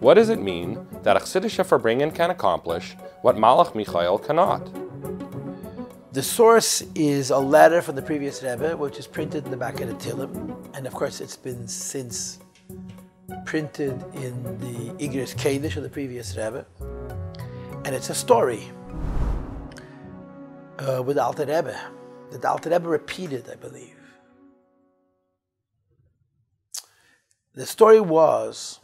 What does it mean that a chassidishe farbrengen can accomplish what Malach Michoel cannot? The source is a letter from the previous Rebbe, which is printed in the back of the Tillim, and of course it's been since printed in the Igros Kodesh of the previous Rebbe, and it's a story with the Alter Rebbe that the Alter Rebbe repeated, I believe. The story was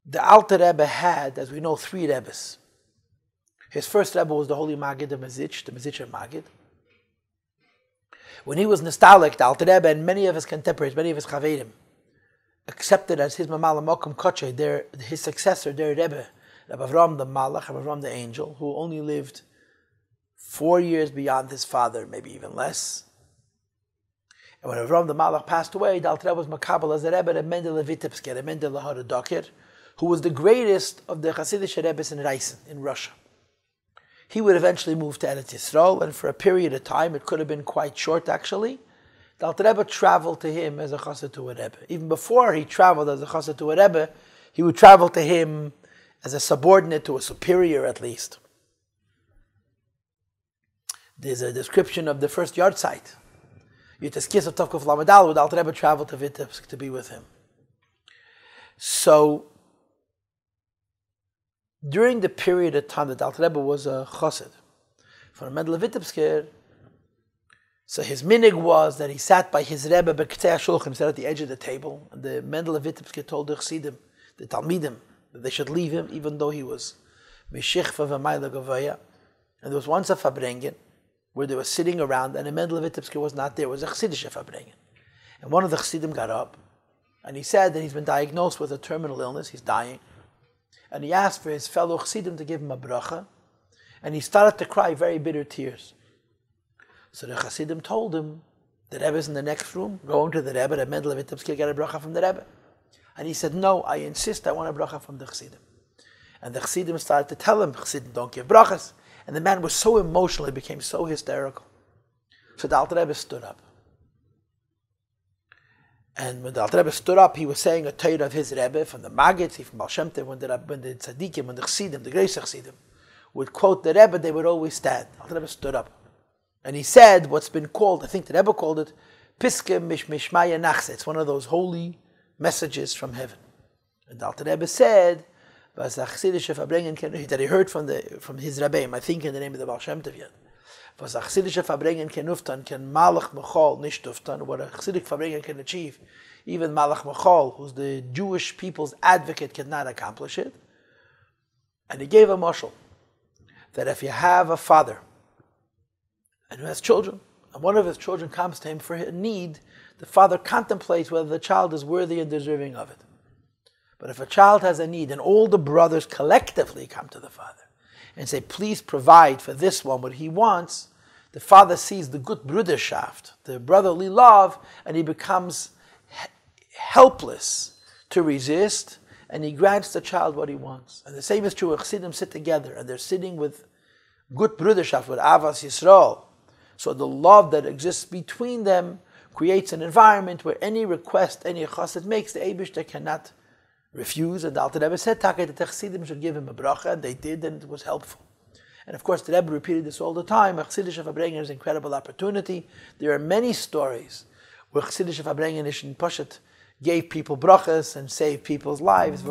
the Alter Rebbe had, as we know, 3 Rebbes. His first Rebbe was the Holy Maggid of Mezitch, the Mezitcher Maggid. When he was nostalgic, the Alter Rebbe and many of his contemporaries, many of his chaverim, accepted as his Mamal Mokum Koche, his successor, their Rebbe, Rabbi Avram the Malach, Rabbi Avram the Angel, who only lived 4 years beyond his father, maybe even less. And when Avram the Malach passed away, the Alter Rebbe was makabel as a Rebbe, a Mendele Vitebsker, a Mendele Haradokir, who was the greatest of the chassidishe Rebbes in Reisen, in Russia. He would eventually move to Eretz Yisrael, and for a period of time, it could have been quite short actually, the Alter Rebbe traveled to him as a chassid to a Rebbe. Even before he traveled as a chassid to a Rebbe, he would travel to him as a subordinate to a superior at least. There's a description of the first yard site. Yiteskis of Tovkuf Lamadal, where the Alter Rebbe traveled to Vitebsk to be with him. So, during the period of time that the Alter Rebbe was a chassid, for a Mendele Vitebsker, so his minig was that he sat by his Rebbe b'ktei shulchan, sat at the edge of the table, and the Mendele Vitebsker told the chassidim, the Talmidim, that they should leave him, even though he was mishichva v'mayla gavaya. And there was once a farbrengen, where they were sitting around, and the Mendele Vitebsker was not there. It was a chassidishe farbrengen. And one of the chassidim got up, and he said that he's been diagnosed with a terminal illness, he's dying. And he asked for his fellow chassidim to give him a bracha, and he started to cry very bitter tears. So the chassidim told him, the Rebbe's in the next room, go into the Rebbe, the Mendele Vitebsker, get a bracha from the Rebbe. And he said, no, I insist, I want a bracha from the chassidim. And the chassidim started to tell him, chassidim don't give brachas. And the man was so emotional, he became so hysterical. So the Alter Rebbe stood up. And when the Alter Rebbe stood up, he was saying a Torah of his Rebbe, from the Magid, from Baal Shem Tov, when the Tzadikim, when the Chassidim, the Greis Chassidim, would quote the Rebbe, they would always stand. The Alter Rebbe stood up. And he said what's been called, I think the Rebbe called it, Piske Mishmaya Nachse. It's one of those holy messages from heaven. And the Alter Rebbe said, that he heard from his Rabbi, I think in the name of the Baal Shem Tov yet. Was a chassidishe farbrengen can uftan, can Malach Michoel nicht uftan, what a chassidic farbrengen can achieve, even Malach Michoel, who's the Jewish people's advocate, cannot accomplish it. And he gave a mashal, that if you have a father, and who has children, and one of his children comes to him for a need, the father contemplates whether the child is worthy and deserving of it. But if a child has a need, and all the brothers collectively come to the father, and say, please provide for this one what he wants, the father sees the good bruderschaft, the brotherly love, and he becomes helpless to resist, and he grants the child what he wants. And the same is true when chassidim sit together, and they're sitting with good bruderschaft, with Avas Yisrael. So the love that exists between them creates an environment where any request any chassid makes, the Eibishter cannot refuse, and the Alter Rebbe said that the chassidim should give him a bracha, and they did, and it was helpful. And of course, the Rebbe repeated this all the time. A chassidishe farbrengen is an incredible opportunity. There are many stories where chassidishe farbrengen in Poshet gave people brachas and saved people's lives.